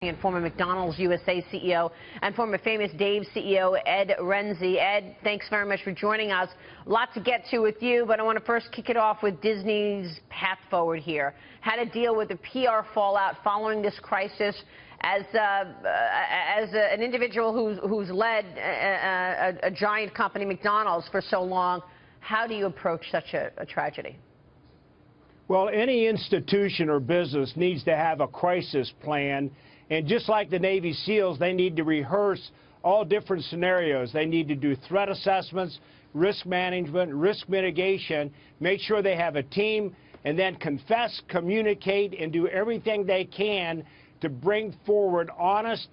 And former McDonald's USA CEO and former Famous Dave CEO Ed Rensi. Ed, thanks very much for joining us. A lot to get to with you, but I want to first kick it off with Disney's path forward here. How to deal with the PR fallout following this crisis as an individual who's led a giant company, McDonald's, for so long. How do you approach such a tragedy? Well, any institution or business needs to have a crisis plan. And just like the Navy SEALs, they need to rehearse all different scenarios. They need to do threat assessments, risk management, risk mitigation, make sure they have a team, and then confess, communicate, and do everything they can to bring forward honest,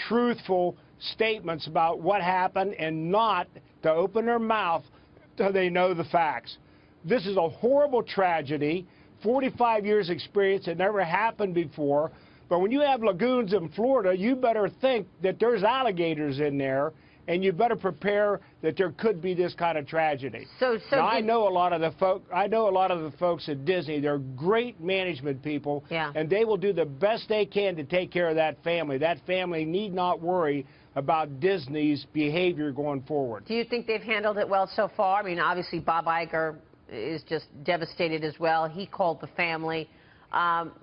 truthful statements about what happened and not to open their mouth till they know the facts. This is a horrible tragedy. 45 years experience. It never happened before. But when you have lagoons in Florida, you better think that there's alligators in there, and you better prepare that there could be this kind of tragedy. Now, I know a lot of the folks at Disney. They're great management people, and they will do the best they can to take care of that family. That family need not worry about Disney's behavior going forward. Do you think they've handled it well so far? I mean, obviously, Bob Iger is just devastated as well. He called the family.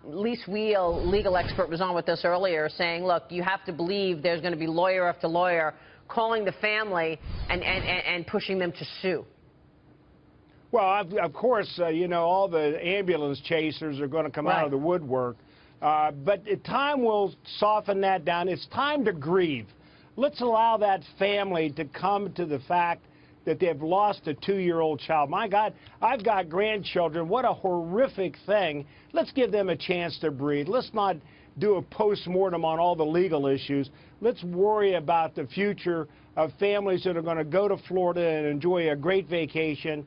Lise Wheel, legal expert, was on with us earlier saying, look, you have to believe there's going to be lawyer after lawyer calling the family and pushing them to sue. Well, of course, you know, all the ambulance chasers are going to come out of the woodwork. But time will soften that down. It's time to grieve. Let's allow that family to come to the fact that they've lost a 2-year-old child. My God, I've got grandchildren. What a horrific thing. Let's give them a chance to breathe. Let's not do a post-mortem on all the legal issues. Let's worry about the future of families that are going to go to Florida and enjoy a great vacation.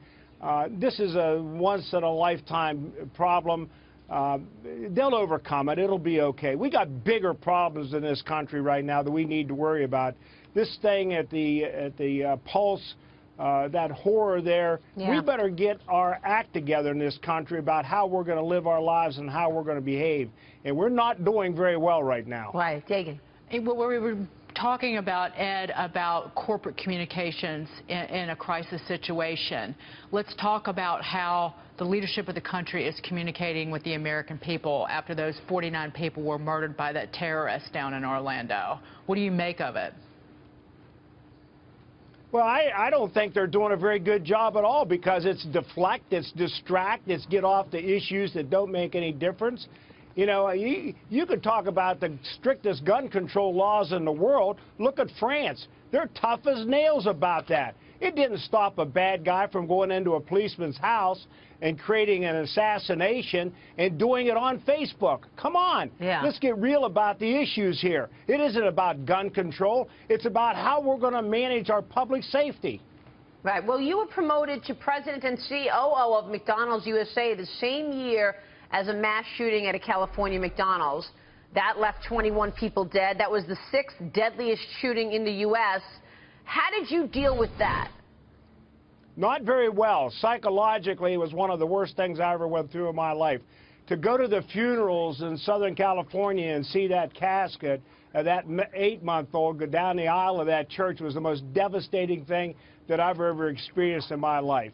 This is a once-in-a-lifetime problem. They'll overcome it. It'll be okay. We got bigger problems in this country right now that we need to worry about. This thing at the Pulse, that horror there, we better get our act together in this country about how we're going to live our lives and how we're going to behave. And we're not doing very well right now. Right. Dagan. What we were talking about, Ed, about corporate communications in a crisis situation. Let's talk about how the leadership of the country is communicating with the American people after those 49 people were murdered by that terrorist down in Orlando. What do you make of it? Well, I don't think they're doing a very good job at all, because it's deflect, it's distract, it's get off the issues that don't make any difference. You know, you could talk about the strictest gun control laws in the world. Look at France. They're tough as nails about that. It didn't stop a bad guy from going into a policeman's house and creating an assassination and doing it on Facebook. Come on. Let's get real about the issues here. It isn't about gun control. It's about how we're going to manage our public safety. Right. Well, you were promoted to president and COO of McDonald's USA the same year as a mass shooting at a California McDonald's. That left 21 people dead. That was the 6th deadliest shooting in the U.S. How did you deal with that? Not very well. Psychologically, it was one of the worst things I ever went through in my life. To go to the funerals in Southern California and see that casket of that 8-month-old go down the aisle of that church was the most devastating thing that I've ever experienced in my life.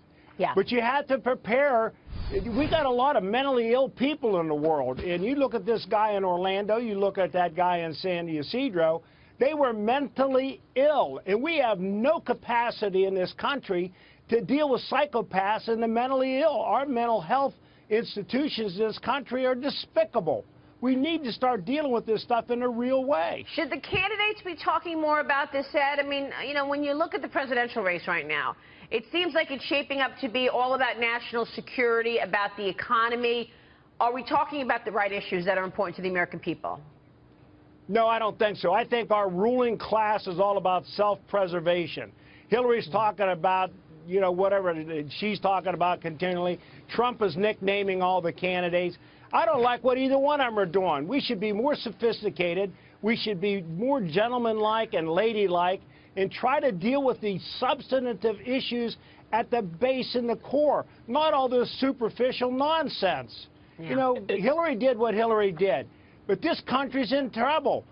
But you had to prepare. We got a lot of mentally ill people in the world. And you look at this guy in Orlando, you look at that guy in San Ysidro, they were mentally ill. And we have no capacity in this country to deal with psychopaths and the mentally ill. Our mental health institutions in this country are despicable. We need to start dealing with this stuff in a real way. Should the candidates be talking more about this, Ed? I mean, you know, when you look at the presidential race right now, it seems like it's shaping up to be all about national security, about the economy. Are we talking about the right issues that are important to the American people? No, I don't think so. I think our ruling class is all about self-preservation. Hillary's talking about, you know, whatever she's talking about continually. Trump is nicknaming all the candidates. I don't like what either one of them are doing. We should be more sophisticated. We should be more gentlemanlike and ladylike and try to deal with the substantive issues at the base and the core, not all this superficial nonsense. You know, Hillary did what Hillary did. But this country's in trouble.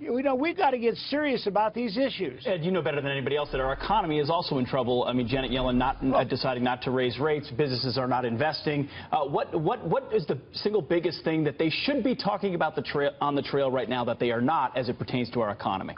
we've got to get serious about these issues. Ed, you know better than anybody else that our economy is also in trouble. I mean, Janet Yellen deciding not to raise rates. Businesses are not investing. What is the single biggest thing that they should be talking about on the trail right now that they are not as it pertains to our economy?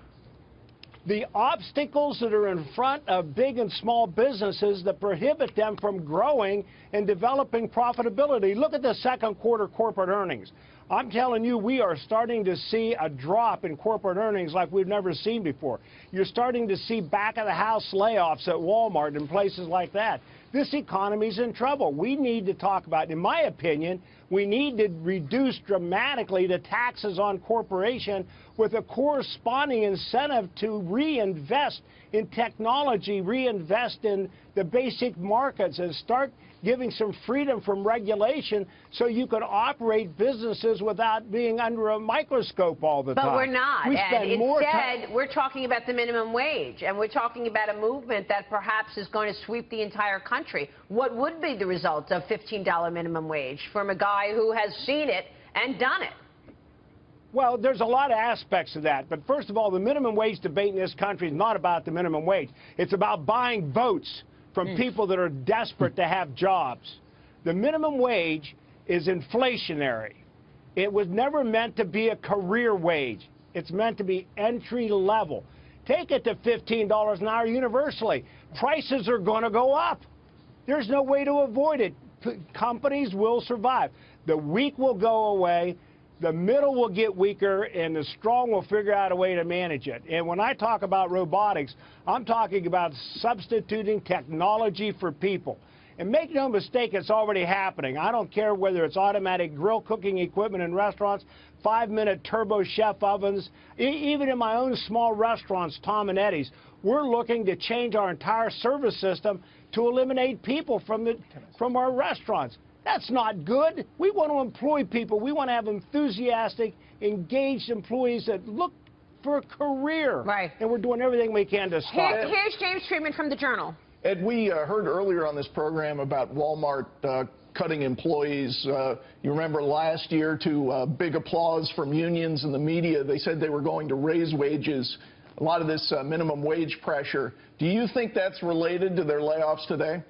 The obstacles that are in front of big and small businesses that prohibit them from growing and developing profitability. Look at the second quarter corporate earnings. I'm telling you, we are starting to see a drop in corporate earnings like we've never seen before. You're starting to see back-of-the-house layoffs at Walmart and places like that. This economy's in trouble. We need to talk about, in my opinion, we need to reduce dramatically the taxes on corporation with a corresponding incentive to reinvest in technology, reinvest in the basic markets, and start giving some freedom from regulation so you can operate businesses without being under a microscope all the time. But we're not, we Ed. spend more Instead, we're talking about the minimum wage, and we're talking about a movement that perhaps is going to sweep the entire country. What would be the result of $15 minimum wage from a guy who has seen it and done it? Well, there's a lot of aspects of that. But first of all, the minimum wage debate in this country is not about the minimum wage. It's about buying votes from people that are desperate to have jobs. The minimum wage is inflationary. It was never meant to be a career wage. It's meant to be entry level. Take it to $15 an hour universally. Prices are going to go up. There's no way to avoid it. Companies will survive. The weak will go away. The middle will get weaker, and the strong will figure out a way to manage it. And when I talk about robotics, I'm talking about substituting technology for people. And make no mistake, it's already happening. I don't care whether it's automatic grill cooking equipment in restaurants, 5-minute turbo chef ovens, even in my own small restaurants, Tom and Eddie's, we're looking to change our entire service system to eliminate people from our restaurants. That's not good. We want to employ people. We want to have enthusiastic, engaged employees that look for a career. Right. And we're doing everything we can to stop it. Here's James Freeman from the Journal. Ed, we heard earlier on this program about Walmart cutting employees. You remember last year, to big applause from unions and the media, they said they were going to raise wages. A lot of this minimum wage pressure. Do you think that's related to their layoffs today?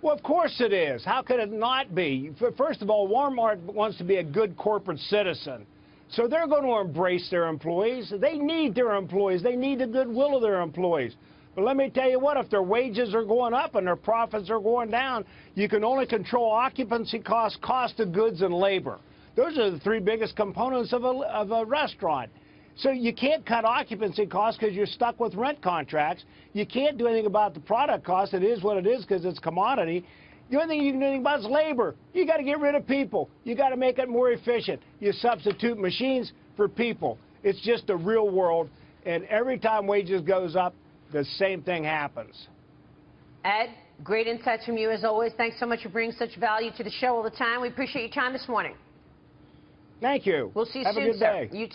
Well, of course it is. How could it not be? First of all, Walmart wants to be a good corporate citizen. So they're going to embrace their employees. They need their employees. They need the goodwill of their employees. But let me tell you what, if their wages are going up and their profits are going down, you can only control occupancy costs, cost of goods, and labor. Those are the three biggest components of a restaurant. So you can't cut occupancy costs because you're stuck with rent contracts. You can't do anything about the product cost. It is what it is because it's commodity. The only thing you can do anything about is labor. You got to get rid of people. You got to make it more efficient. You substitute machines for people. It's just the real world. And every time wages goes up, the same thing happens. Ed, great insights from you as always. Thanks so much for bringing such value to the show all the time. We appreciate your time this morning. Thank you. We'll see you soon, sir. Have a good day. You too.